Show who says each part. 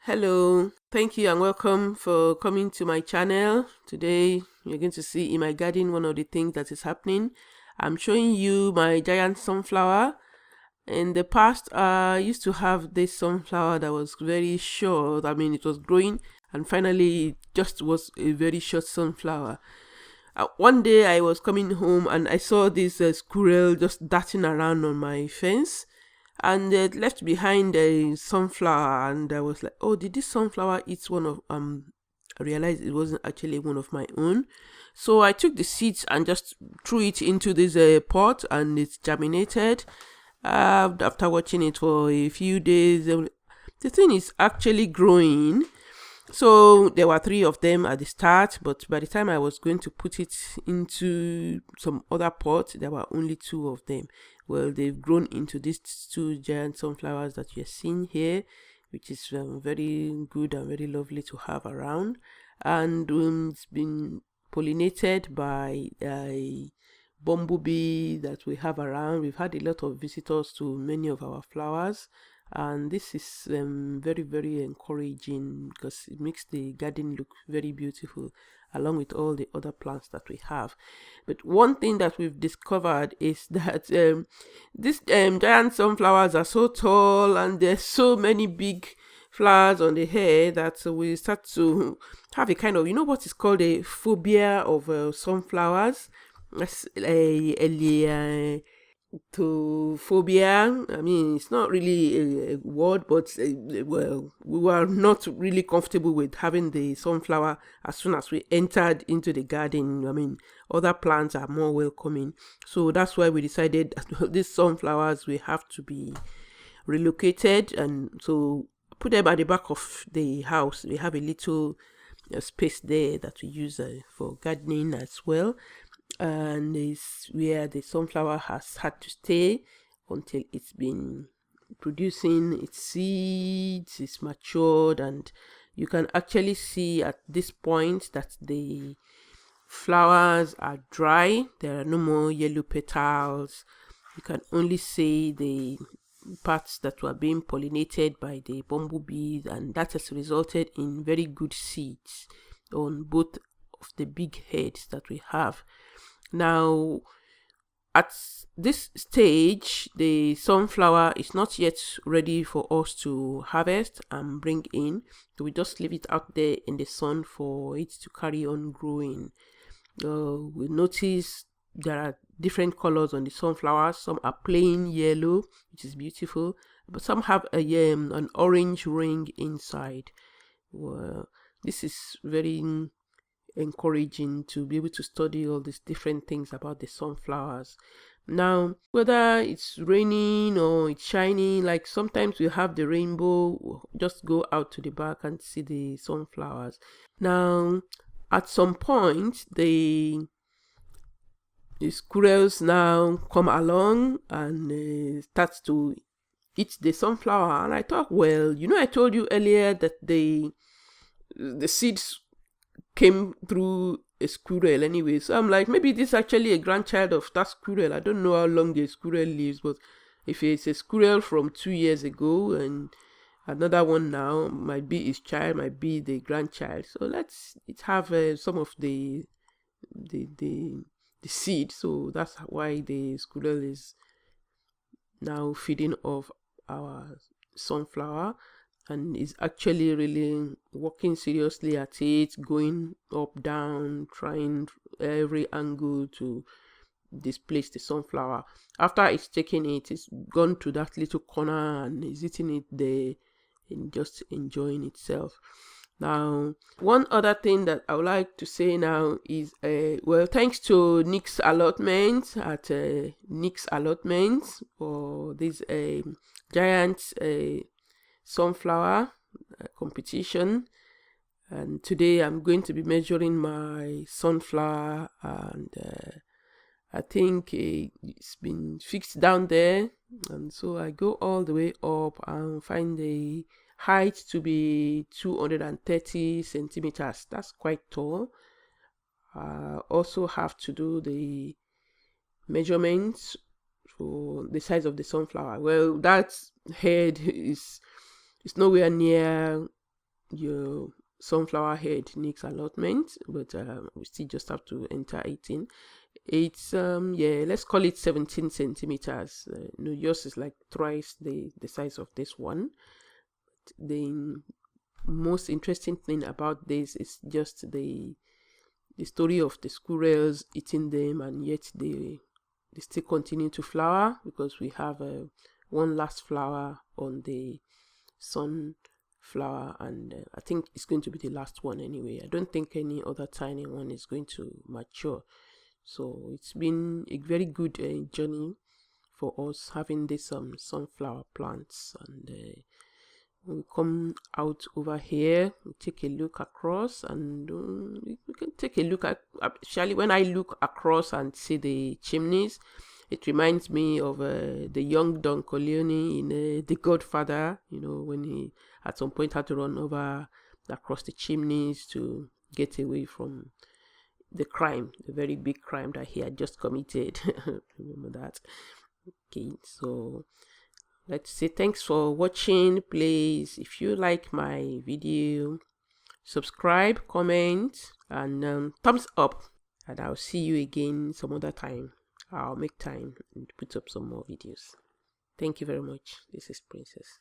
Speaker 1: Hello, thank you and welcome for coming to my channel. Today you're going to see in my garden one of the things that is happening. I'm showing you my giant sunflower. In the past, I used to have this sunflower that was very short. It was growing and finally it just was a very short sunflower. One day I was coming home and I saw this squirrel just darting around on my fence, and it left behind a sunflower, and I was like, oh, did this sunflower eat one of I realized it wasn't actually one of my own. So I took the seeds and just threw it into this pot, and it germinated. After watching it for a few days, the thing is actually growing. So there were three of them at the start, but by the time I was going to put it into some other pot, there were only two of them. Well, they've grown into these two giant sunflowers that you're seeing here, which is very good and very lovely to have around. And it's been pollinated by a bumblebee that we have around. We've had a lot of visitors to many of our flowers, and this is very encouraging because it makes the garden look very beautiful along with all the other plants that we have. But one thing that we've discovered is that these giant sunflowers are so tall and there's so many big flowers on the head that we start to have a kind of, what is called a phobia of sunflowers. That's a to phobia. It's not really a word, but well, we were not really comfortable with having the sunflower as soon as we entered into the garden. Other plants are more welcoming, so that's why we decided that these sunflowers will have to be relocated, and so put them at the back of the house. We have a little space there that we use for gardening as well, and is where the sunflower has had to stay until it's been producing its seeds, it's matured, and you can actually see at this point that the flowers are dry. There are no more yellow petals. You can only see the parts that were being pollinated by the bumblebees, and that has resulted in very good seeds on both of the big heads that we have. Now, at this stage, the sunflower is not yet ready for us to harvest and bring in. So we just leave it out there in the sun for it to carry on growing. We notice there are different colors on the sunflowers. Some are plain yellow, which is beautiful, but some have an orange ring inside. Well, this is very encouraging to be able to study all these different things about the sunflowers. Now, whether it's raining or it's shining, like sometimes we have the rainbow, we'll just go out to the back and see the sunflowers. Now, at some point, the squirrels now come along and start to eat the sunflower. And I thought, well, I told you earlier that the seeds came through a squirrel anyway. So I'm like, maybe this is actually a grandchild of that squirrel. I don't know how long the squirrel lives, but if it's a squirrel from 2 years ago and another one now, might be his child, might be the grandchild. So let's have some of the seed. So that's why the squirrel is now feeding off our sunflower and is actually really working seriously at it, going up, down, trying every angle to displace the sunflower. After it's taken it, it's gone to that little corner and is eating it there and just enjoying itself. Now, one other thing that I would like to say now is, thanks to Nick's Allotments at Nick's Allotments for this giant sunflower competition. And today I'm going to be measuring my sunflower, and I think it's been fixed down there, and so I go all the way up and find the height to be 230 centimeters. That's quite tall. Also have to do the measurements for the size of the sunflower. Well, that head is nowhere near your sunflower head needs allotment, but we still just have to enter 18. It's yeah, let's call it 17 centimeters. No, yours is like twice the size of this one. The most interesting thing about this is just the story of the squirrels eating them, and yet they still continue to flower, because we have one last flower on the sunflower, and I think it's going to be the last one anyway. I don't think any other tiny one is going to mature. So it's been a very good journey for us having this sunflower plants. And when we come out over here, we take a look across, and we can take a look at, actually when I look across and see the chimneys, it reminds me of the young Don Corleone in The Godfather, you know, when he at some point had to run over across the chimneys to get away from the crime, the very big crime that he had just committed. Remember that? Okay, so let's say thanks for watching. Please, if you like my video, subscribe, comment, and thumbs up. And I'll see you again some other time. I'll make time and put up some more videos. Thank you very much. This is Princess.